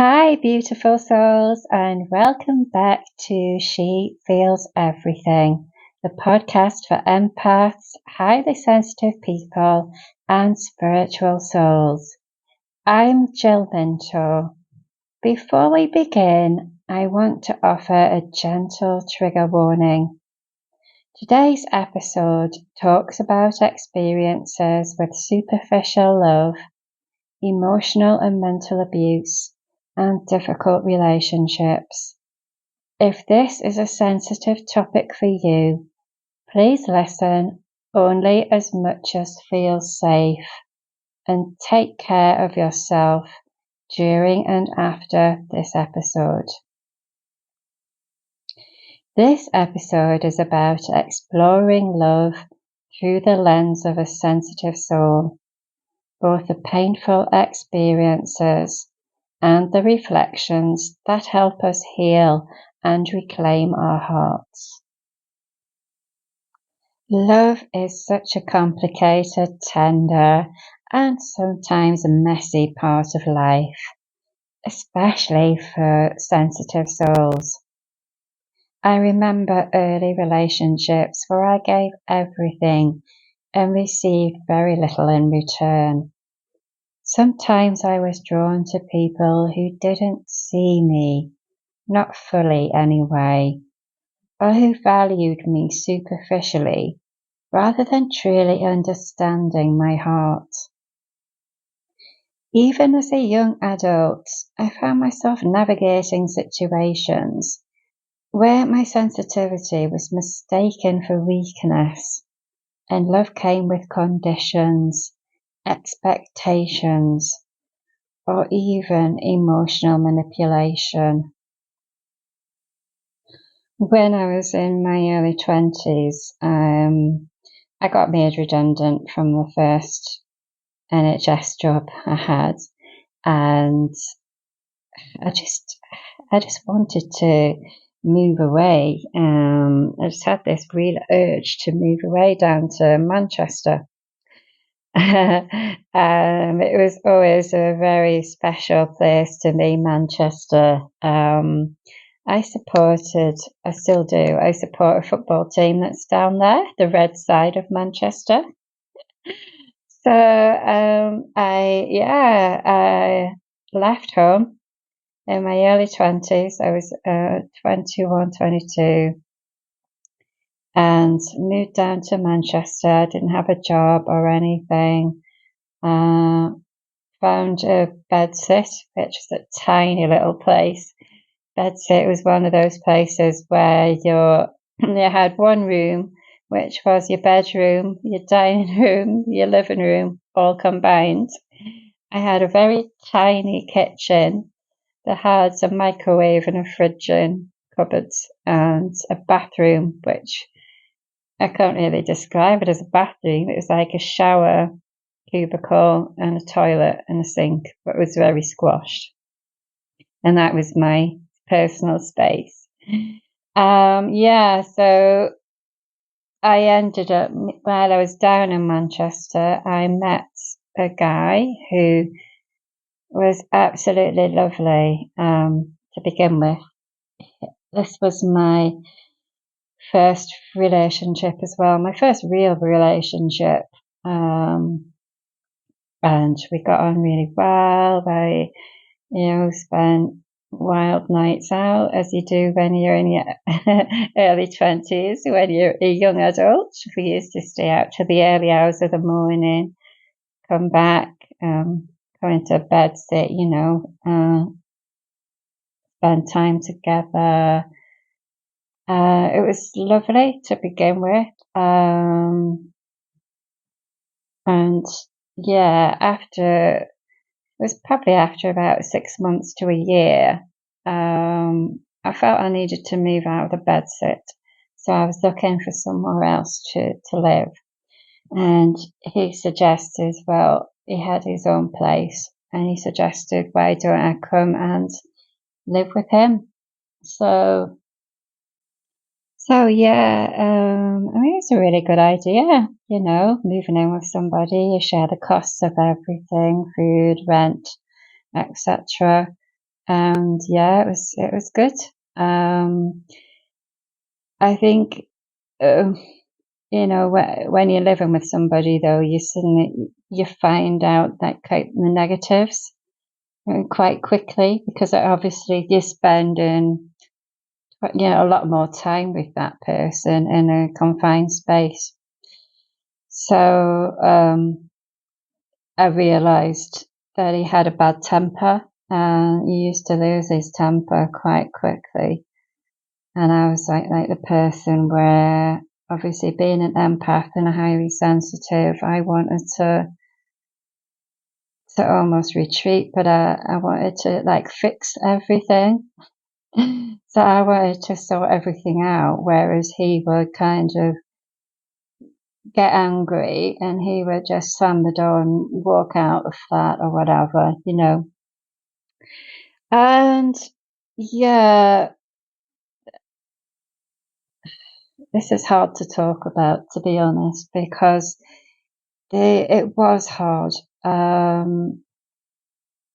Hi, beautiful souls, and welcome back to She Feels Everything, the podcast for empaths, highly sensitive people, and spiritual souls. I'm Jill Minto. Before we begin, I want to offer a gentle trigger warning. Today's episode talks about experiences with superficial love, emotional and mental abuse, and difficult relationships. If this is a sensitive topic for you, please listen only as much as feels safe and take care of yourself during and after this episode. This episode is about exploring love through the lens of a sensitive soul, both the painful experiences and the reflections that help us heal and reclaim our hearts. Love is such a complicated, tender, and sometimes messy part of life, especially for sensitive souls. I remember early relationships where I gave everything and received very little in return. Sometimes I was drawn to people who didn't see me, not fully anyway, or who valued me superficially rather than truly understanding my heart. Even as a young adult, I found myself navigating situations where my sensitivity was mistaken for weakness, and love came with conditions, expectations, or even emotional manipulation. When I was in my early 20s, I got made redundant from the first NHS job I had, and I just, I just wanted to move away. I just had this real urge to move away down to Manchester. It was always a very special place to me, Manchester. I still do, I support a football team that's down there, the red side of Manchester. So, I left home in my early 20s. I was 21, 22, and moved down to Manchester. I didn't have a job or anything. Found a bedsit, which is a tiny little place. Bedsit was one of those places where you had one room, which was your bedroom, your dining room, your living room, all combined. I had a very tiny kitchen that had a microwave and a fridge in, cupboards, and a bathroom, which I can't really describe it as a bathroom. It was like a shower, cubicle, and a toilet and a sink, but it was very squashed. And that was my personal space. So I ended up, while I was down in Manchester, I met a guy who was absolutely lovely to begin with. This was my first relationship as well, my first real relationship. And we got on really well. I, spent wild nights out as you do when you're in your early 20s, when you're a young adult. We used to stay out till the early hours of the morning, come back, go into bed, sit, spend time together. It was lovely to begin with. And yeah, it was probably after about 6 months to a year, I felt I needed to move out of the bedsit. So I was looking for somewhere else to live. And he suggested, well, he had his own place, and he suggested, why don't I come and live with him? So yeah, it's a really good idea, moving in with somebody. You share the costs of everything, food, rent, etc. And yeah, it was good. I think, you know, when you're living with somebody, though, you find out that quite the negatives quite quickly, because obviously you're spending, you know, a lot more time with that person in a confined space. So I realised that he had a bad temper, and he used to lose his temper quite quickly. And I was like the person where, obviously being an empath and a highly sensitive, I wanted to almost retreat, but I wanted to like fix everything. So I wanted to sort everything out, whereas he would kind of get angry and he would just slam the door and walk out the flat or whatever, you know. And yeah, this is hard to talk about, to be honest, because it was hard.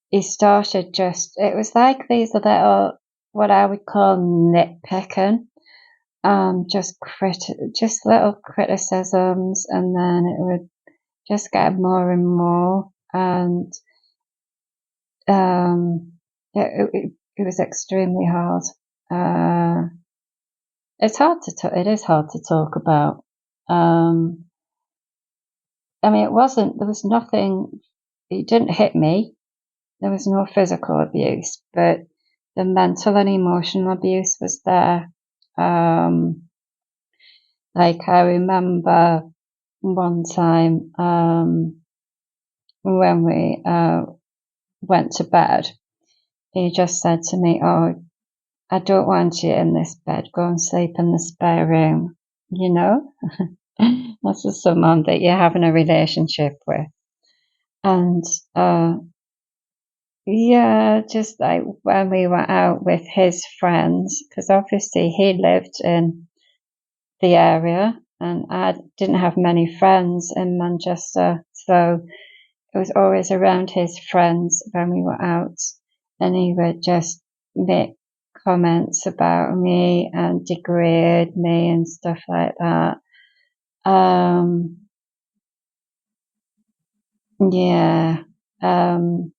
He started it was like these little, what I would call nitpicking, just little criticisms, and then it would just get more and more. And um, it was extremely hard. It is hard to talk about. I mean, there was nothing, he didn't hit me. There was no physical abuse, but the mental and emotional abuse was there. Like I remember one time, when we, went to bed, he just said to me, "Oh, I don't want you in this bed. Go and sleep in the spare room." You know, this is someone that you're having a relationship with. And yeah, just like when we were out with his friends, because obviously he lived in the area and I didn't have many friends in Manchester. So it was always around his friends when we were out, and he would just make comments about me and degrade me and stuff like that. Um, yeah. Um,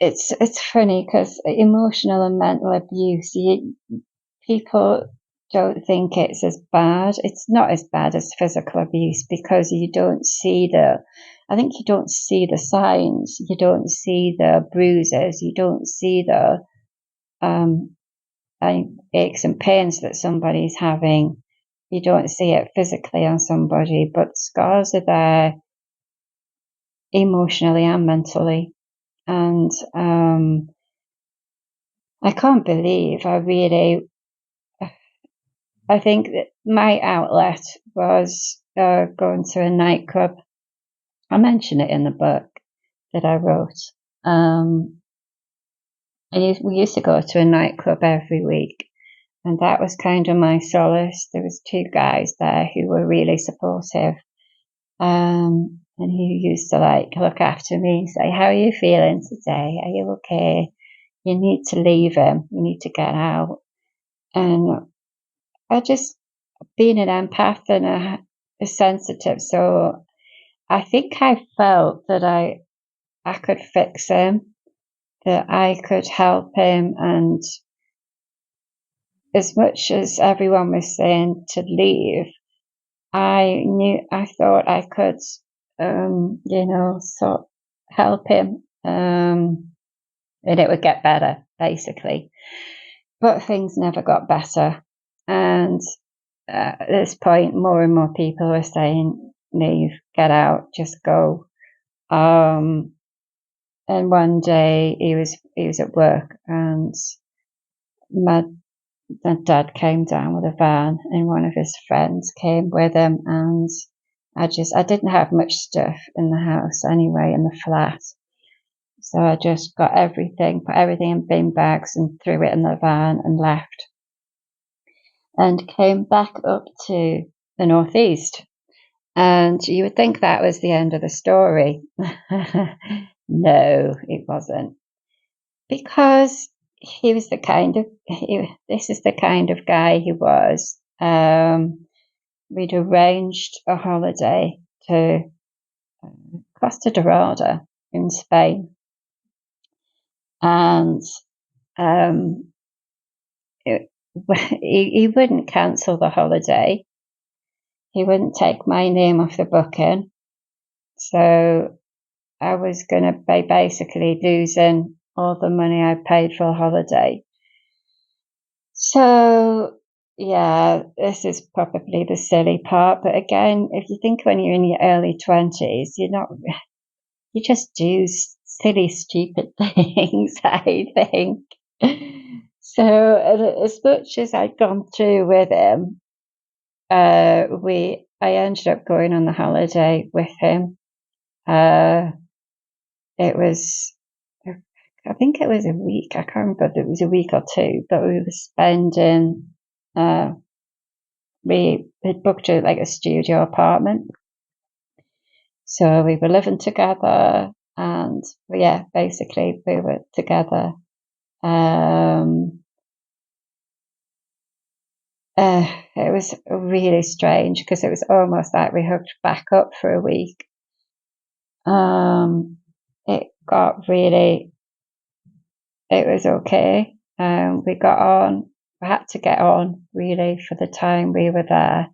it's funny because emotional and mental abuse, people don't think it's as bad. It's not as bad as physical abuse because I think you don't see the signs. You don't see the bruises. You don't see the um, aches and pains that somebody's having. You don't see it physically on somebody, but scars are there emotionally and mentally. And I can't believe I think that my outlet was going to a nightclub. I mention it in the book that I wrote. Um, we used to go to a nightclub every week, and that was kind of my solace. There was two guys there who were really supportive, and he used to like look after me, say, "How are you feeling today? Are you okay? You need to leave him. You need to get out." And I just being an empath and a sensitive, so I think I felt that I could fix him, that I could help him, and as much as everyone was saying to leave, I thought I could, you know, sort help him, and it would get better, basically. But things never got better, and at this point, more and more people were saying, "Leave, get out, just go." Um, and one day he was at work, and my, my dad came down with a van, and one of his friends came with him, and I didn't have much stuff in the house anyway, in the flat. So I just got everything, put everything in bin bags and threw it in the van and left, and came back up to the northeast. And you would think that was the end of the story. No, it wasn't. because he was this is the kind of guy he was. We'd arranged a holiday to Costa Dorada in Spain, and it, he wouldn't cancel the holiday. He wouldn't take my name off the booking. So I was going to be basically losing all the money I paid for a holiday. So, yeah, this is probably the silly part. But again, if you think when you're in your early 20s, you just do silly, stupid things, I think. So, as much as I'd gone through with him, I ended up going on the holiday with him. It was, I think it was a week. I can't remember if it was a week or two, but we were spending, we had booked a studio apartment. So we were living together, and yeah, basically we were together. It was really strange because it was almost like we hooked back up for a week. It was okay. We got on. We had to get on really for the time we were there.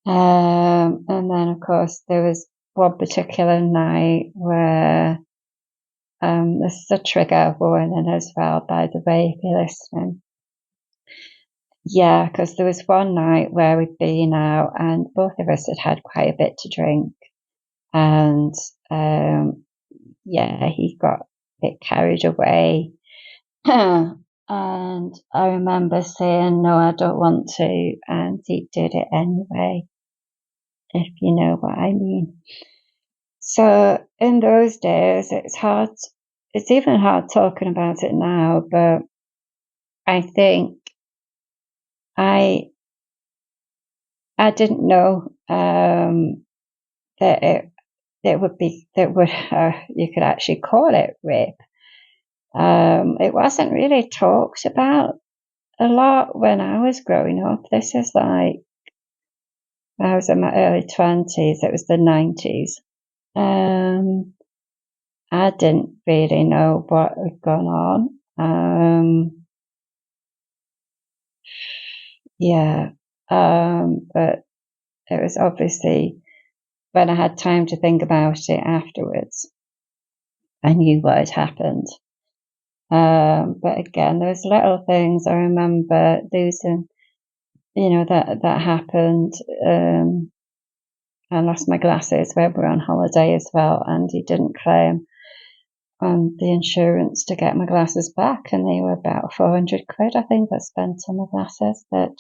And then, of course, there was one particular night where this is a trigger warning as well, by the way, if you're listening. Yeah, because there was one night where we'd been out and both of us had quite a bit to drink. And yeah, he got a bit carried away. And I remember saying, no, I don't want to. And he did it anyway, if you know what I mean. So in those days, it's even hard talking about it now, but I think I didn't know that it would be you could actually call it rape. It wasn't really talked about a lot when I was growing up. This is like I was in my early 20s. It was the 90s. I didn't really know what had gone on. Yeah, but it was obviously when I had time to think about it afterwards, I knew what had happened. But again, there was little things I remember losing, that happened. I lost my glasses when we were on holiday as well, and he didn't claim on the insurance to get my glasses back, and they were about 400 quid, I think, I spent on my glasses. But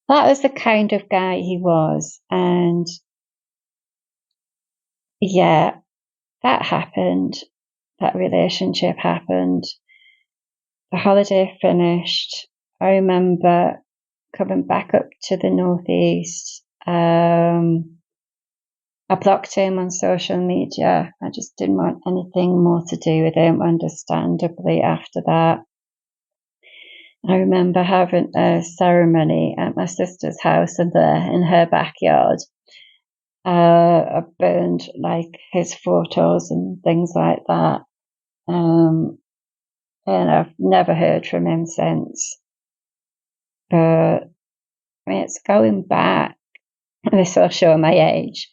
that was the kind of guy he was. And yeah, that happened. That relationship happened. The holiday finished. I remember coming back up to the northeast. I blocked him on social media. I just didn't want anything more to do with him, understandably, after that. I remember having a ceremony at my sister's house in her backyard. I burned his photos and things like that. And I've never heard from him since. But I mean, it's going back. This will show my age.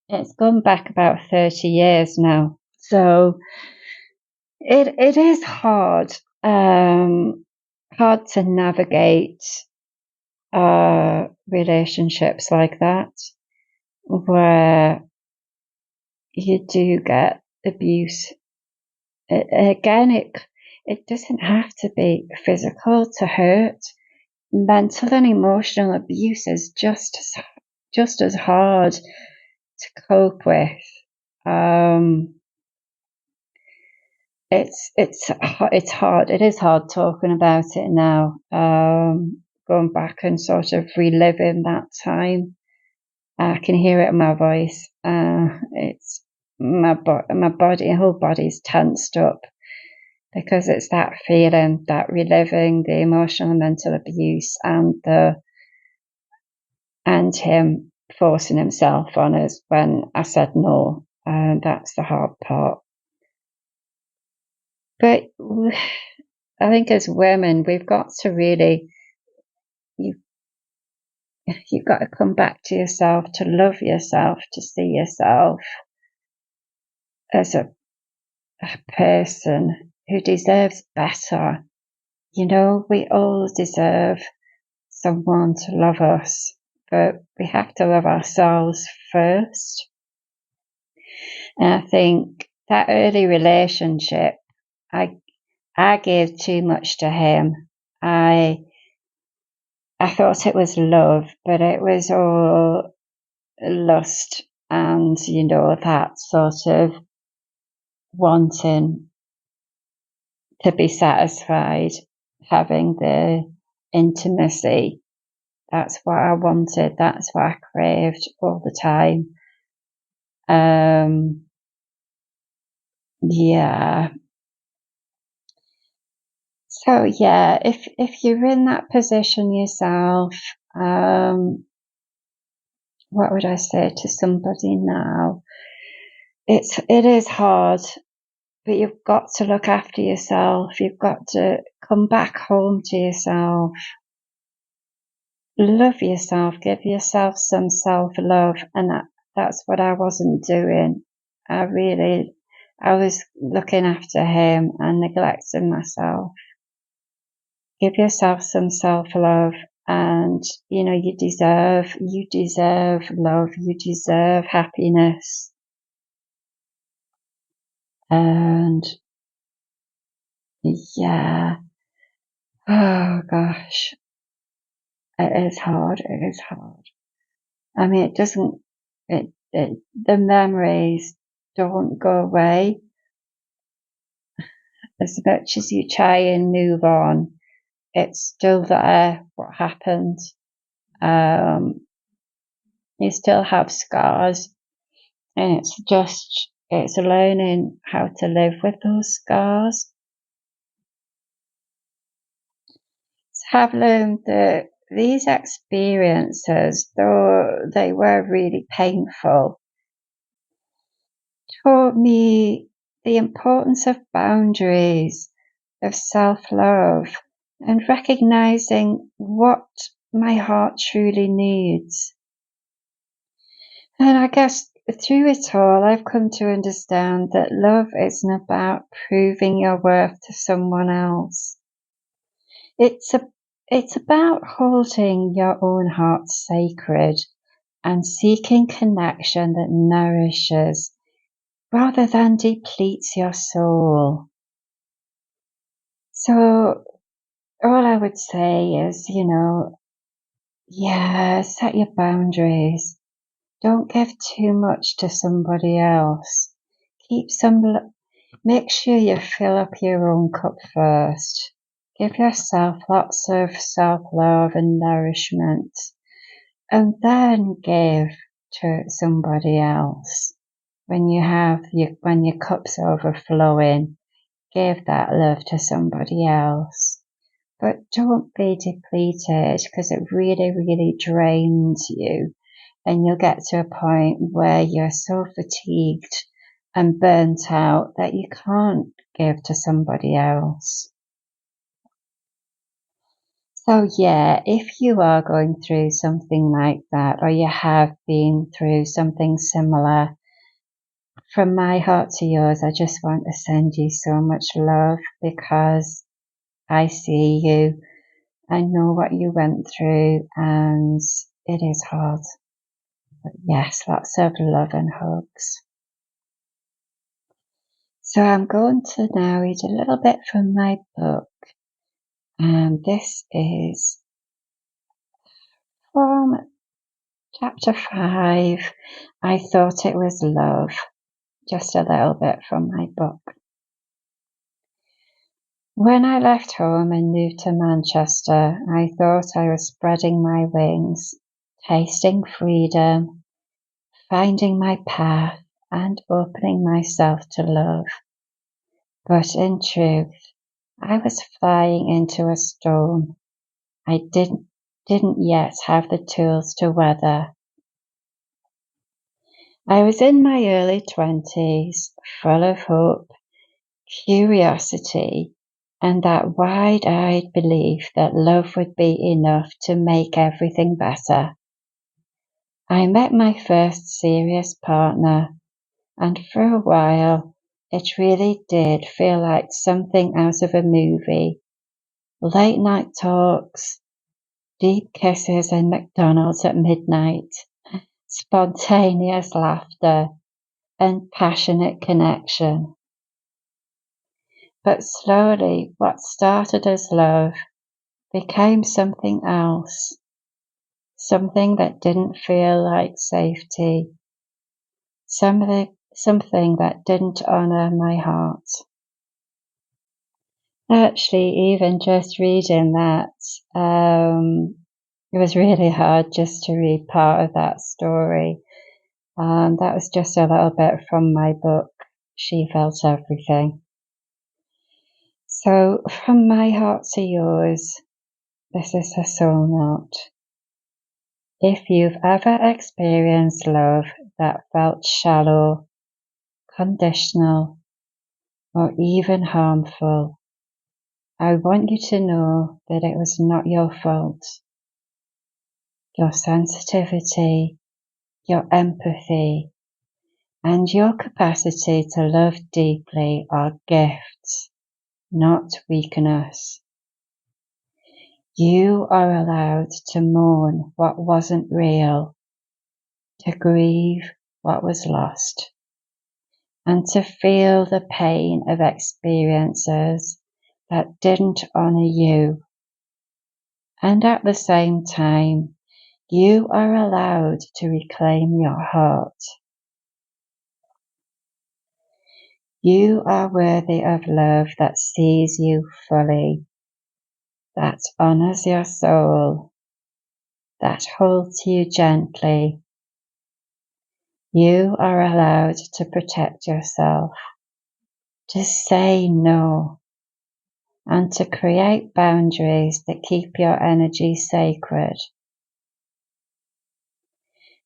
It's gone back about 30 years now. So it is hard to navigate relationships like that, where you do get abuse. It doesn't have to be physical to hurt. Mental and emotional abuse is just as hard to cope with. It's hard. It is hard talking about it now. Going back and sort of reliving that time. I can hear it in my voice. It's my body, whole body's tensed up. because it's that feeling, that reliving the emotional and mental abuse and him forcing himself on us when I said no. And that's the hard part. But I think as women, we've got to really, you've got to come back to yourself, to love yourself, to see yourself as a person who deserves better. You know, we all deserve someone to love us, but we have to love ourselves first. And I think that early relationship, I gave too much to him. I thought it was love, but it was all lust and, you know, that sort of wanting to be satisfied, having the intimacy. That's what I wanted. That's what I craved all the time. Yeah. So yeah, if you're in that position yourself, what would I say to somebody now? It is hard, but you've got to look after yourself. You've got to come back home to yourself. Love yourself, give yourself some self-love, and that's what I wasn't doing. I was looking after him and neglecting myself. Give yourself some self-love, and you know, you deserve love, you deserve happiness. And yeah, oh gosh, it is hard. I mean, the memories don't go away. As much as you try and move on, it's still there, what happened. You still have scars, and it's learning how to live with those scars. So I've learned that these experiences, though they were really painful, taught me the importance of boundaries, of self-love, and recognizing what my heart truly needs. And I guess through it all, I've come to understand that love isn't about proving your worth to someone else. It's about holding your own heart sacred and seeking connection that nourishes rather than depletes your soul. So all I would say is, you know, yeah, set your boundaries. Don't give too much to somebody else. Make sure you fill up your own cup first. Give yourself lots of self-love and nourishment, and then give to somebody else. When your cup's overflowing, give that love to somebody else. But don't be depleted, because it really, really drains you. And you'll get to a point where you're so fatigued and burnt out that you can't give to somebody else. So yeah, if you are going through something like that, or you have been through something similar, from my heart to yours, I just want to send you so much love, because I see you. I know what you went through, and it is hard. But yes, lots of love and hugs. So I'm going to now read a little bit from my book, and this is from chapter 5. I thought it was love. Just a little bit from my book. When I left home and moved to Manchester, I thought I was spreading my wings, tasting freedom, finding my path, and opening myself to love. But in truth, I was flying into a storm I didn't yet have the tools to weather. I was in my early 20s, full of hope, curiosity, and that wide-eyed belief that love would be enough to make everything better. I met my first serious partner, and for a while it really did feel like something out of a movie. Late night talks, deep kisses in McDonald's at midnight, spontaneous laughter, and passionate connection. But slowly, what started as love became something else, something that didn't feel like safety, something that didn't honor my heart. Actually, even just reading that, it was really hard just to read part of that story. That was just a little bit from my book, She Felt Everything. So, from my heart to yours, this is a soul note. If you've ever experienced love that felt shallow, conditional, or even harmful, I want you to know that it was not your fault. Your sensitivity, your empathy, and your capacity to love deeply are gifts, not weakness. You are allowed to mourn what wasn't real, to grieve what was lost, and to feel the pain of experiences that didn't honor you. And at the same time, you are allowed to reclaim your heart. You are worthy of love that sees you fully, that honors your soul, that holds you gently. You are allowed to protect yourself, to say no, and to create boundaries that keep your energy sacred.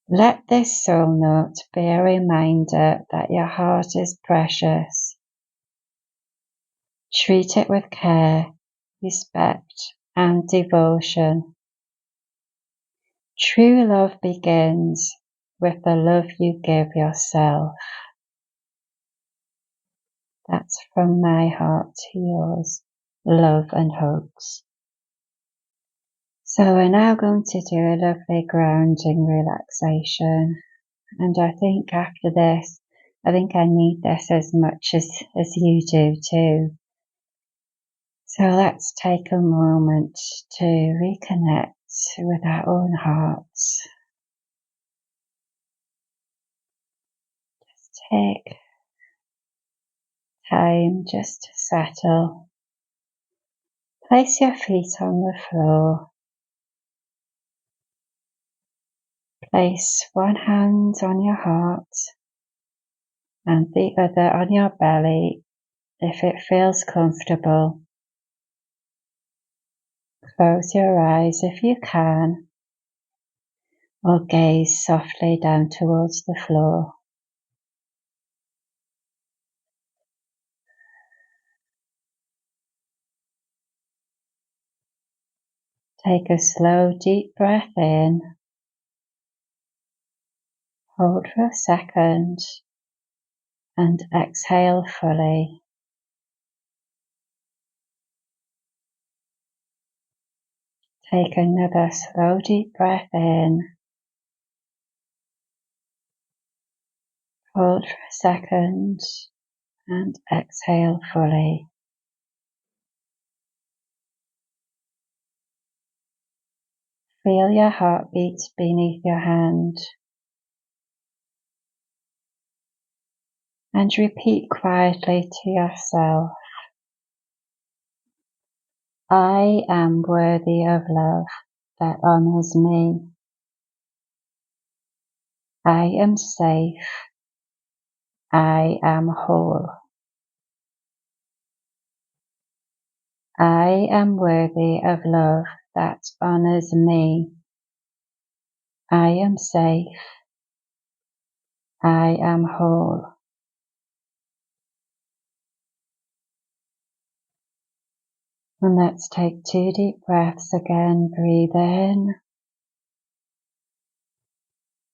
Let this soul note be a reminder that your heart is precious. Treat it with care, respect, and devotion. True love begins with the love you give yourself. That's from my heart to yours. Love and hugs. So we're now going to do a lovely grounding relaxation. And I think after this, I think I need this as much as you do too. So let's take a moment to reconnect with our own hearts. Just take time just to settle. Place your feet on the floor. Place one hand on your heart and the other on your belly if it feels comfortable. Close your eyes if you can, or gaze softly down towards the floor. Take a slow, deep breath in. Hold for a second and exhale fully. Take another slow, deep breath in. Hold for a second and exhale fully. Feel your heartbeat beneath your hand and repeat quietly to yourself, I am worthy of love that honors me. I am safe. I am whole. I am worthy of love that honors me. I am safe. I am whole. And let's take 2 deep breaths again. Breathe in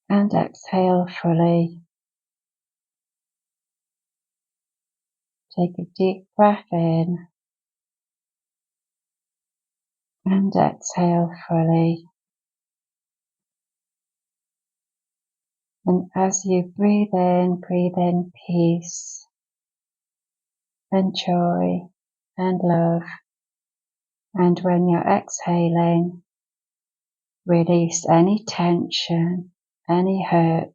and exhale fully. Take a deep breath in and exhale fully. And as you breathe in peace and joy and love. And when you're exhaling, release any tension, any hurt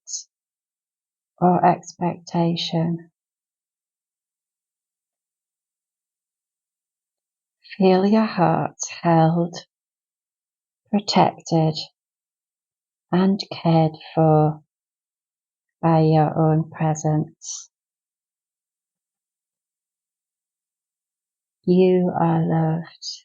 or expectation. Feel your heart held, protected and cared for by your own presence. You are loved.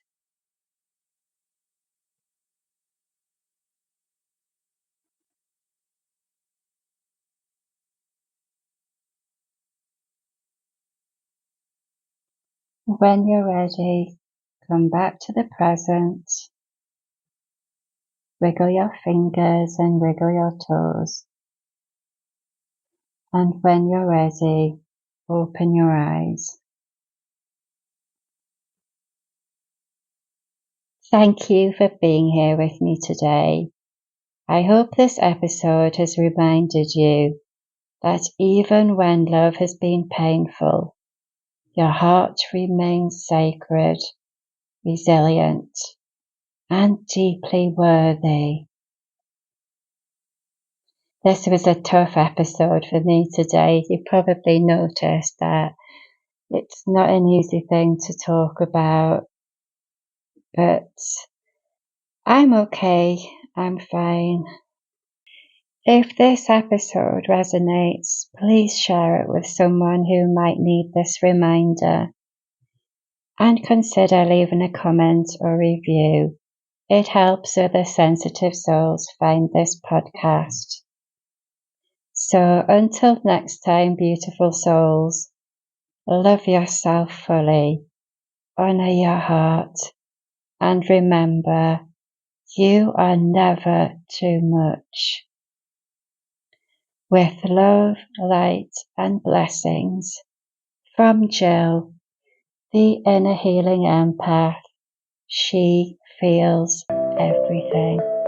When you're ready, come back to the present. Wiggle your fingers and wiggle your toes. And when you're ready, open your eyes. Thank you for being here with me today. I hope this episode has reminded you that even when love has been painful, your heart remains sacred, resilient, and deeply worthy. This was a tough episode for me today. You probably noticed that it's not an easy thing to talk about, but I'm okay. I'm fine. If this episode resonates, please share it with someone who might need this reminder. And consider leaving a comment or review. It helps other sensitive souls find this podcast. So until next time, beautiful souls, love yourself fully, honor your heart, and remember, you are never too much. With love, light, and blessings from Jill, the inner healing empath. She feels everything.